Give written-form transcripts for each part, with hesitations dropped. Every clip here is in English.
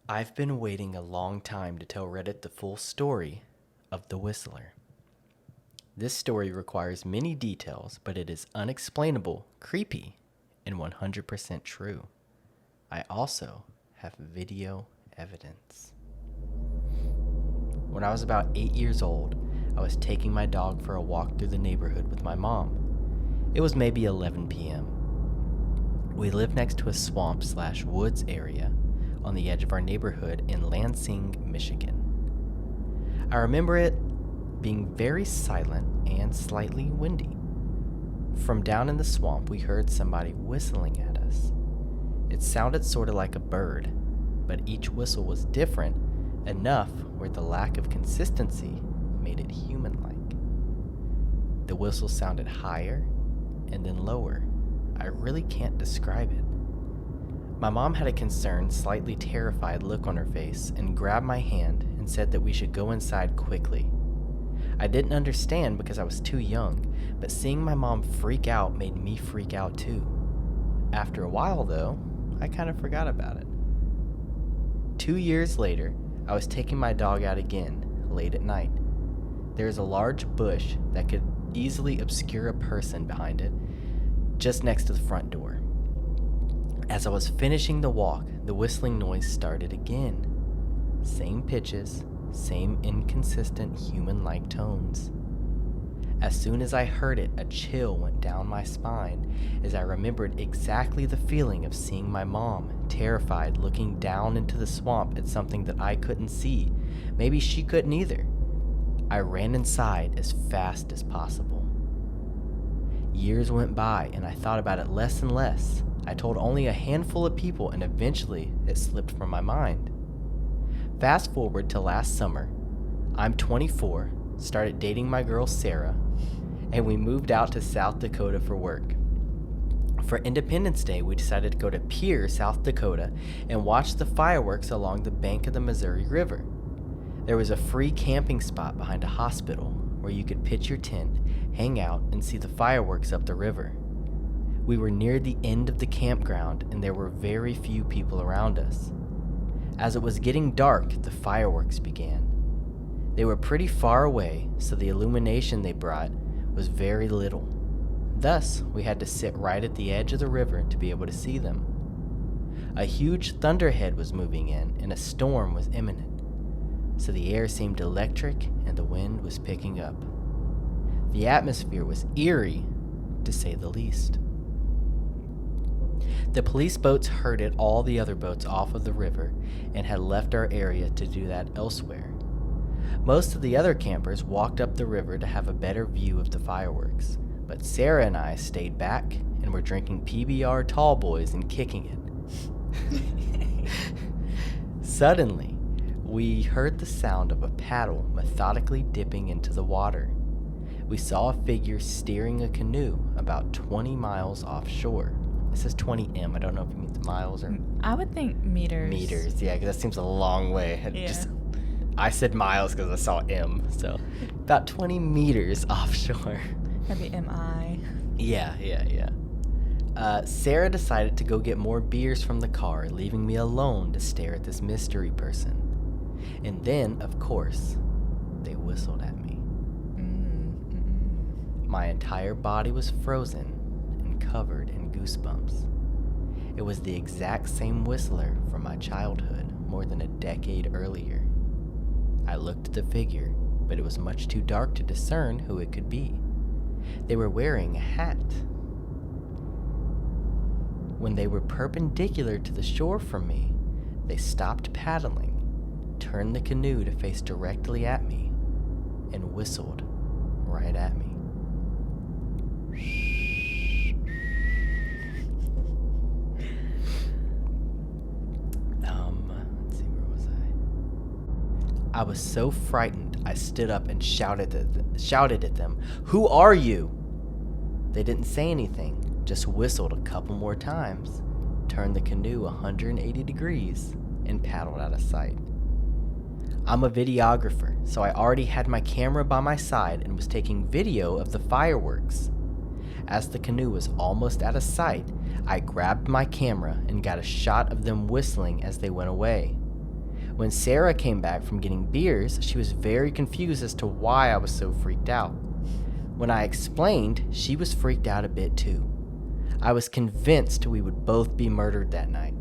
I've been waiting a long time to tell Reddit the full story of the Whistler. This story requires many details, but it is unexplainable, creepy, and 100% true. I also have video evidence. When I was about 8 years old, I was taking my dog for a walk through the neighborhood with my mom. It was maybe 11 p.m. We lived next to a swamp/woods area on the edge of our neighborhood in Lansing, Michigan. I remember it being very silent and slightly windy. From down in the swamp, we heard somebody whistling at us. It sounded sort of like a bird, but each whistle was different enough where the lack of consistency made it human-like. The whistle sounded higher and then lower. I really can't describe it. My mom had a concerned, slightly terrified look on her face and grabbed my hand and said that we should go inside quickly. I didn't understand because I was too young, but seeing my mom freak out made me freak out too. After a while, though, I kind of forgot about it. 2 years later, I was taking my dog out again, late at night. There is a large bush that could easily obscure a person behind it, just next to the front door. As I was finishing the walk, the whistling noise started again. Same pitches, same inconsistent human-like tones. As soon as I heard it, a chill went down my spine as I remembered exactly the feeling of seeing my mom, terrified, looking down into the swamp at something that I couldn't see. Maybe she couldn't either. I ran inside as fast as possible. Years went by and I thought about it less and less. I told only a handful of people and eventually it slipped from my mind. Fast forward to last summer. I'm 24, started dating my girl Sarah, and we moved out to South Dakota for work. For Independence Day, we decided to go to Pierre, South Dakota, and watch the fireworks along the bank of the Missouri River. There was a free camping spot behind a hospital where you could pitch your tent, hang out, and see the fireworks up the river. We were near the end of the campground, and there were very few people around us. As it was getting dark, the fireworks began. They were pretty far away, so the illumination they brought was very little. Thus, we had to sit right at the edge of the river to be able to see them. A huge thunderhead was moving in, and a storm was imminent, so the air seemed electric and the wind was picking up. The atmosphere was eerie, to say the least. The police boats herded all the other boats off of the river and had left our area to do that elsewhere. Most of the other campers walked up the river to have a better view of the fireworks, but Sarah and I stayed back and were drinking PBR tall boys and kicking it. Suddenly, we heard the sound of a paddle methodically dipping into the water. We saw a figure steering a canoe about 20 miles offshore. It says 20 m. I don't know if it means miles or... I would think meters. Meters, yeah, because that seems a long way. I said miles because I saw M, so about 20 meters offshore. Maybe MI. Yeah. Sarah decided to go get more beers from the car, leaving me alone to stare at this mystery person. And then, of course, they whistled at me. My entire body was frozen and covered in goosebumps. It was the exact same whistler from my childhood more than a decade earlier. I looked at the figure, but it was much too dark to discern who it could be. They were wearing a hat. When they were perpendicular to the shore from me, they stopped paddling, turned the canoe to face directly at me, and whistled right at me. Let's see, where was I? I was so frightened, I stood up and shouted at them, "Who are you?" They didn't say anything, just whistled a couple more times, turned the canoe 180 degrees, and paddled out of sight. I'm a videographer, so I already had my camera by my side and was taking video of the fireworks. As the canoe was almost out of sight, I grabbed my camera and got a shot of them whistling as they went away. When Sarah came back from getting beers, she was very confused as to why I was so freaked out. When I explained, she was freaked out a bit too. I was convinced we would both be murdered that night.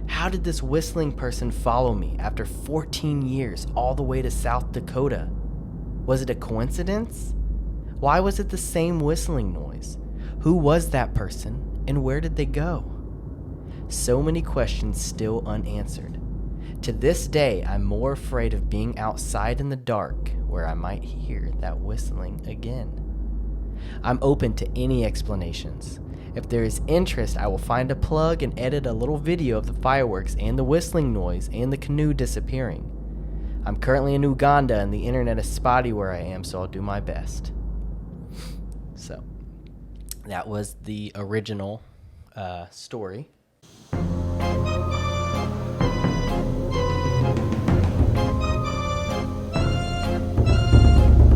How did this whistling person follow me after 14 years all the way to South Dakota? Was it a coincidence? Why was it the same whistling noise? Who was that person, and where did they go? So many questions still unanswered. To this day, I'm more afraid of being outside in the dark where I might hear that whistling again. I'm open to any explanations. If there is interest, I will find a plug and edit a little video of the fireworks and the whistling noise and the canoe disappearing. I'm currently in Uganda and the internet is spotty where I am, so I'll do my best. So, that was the original story.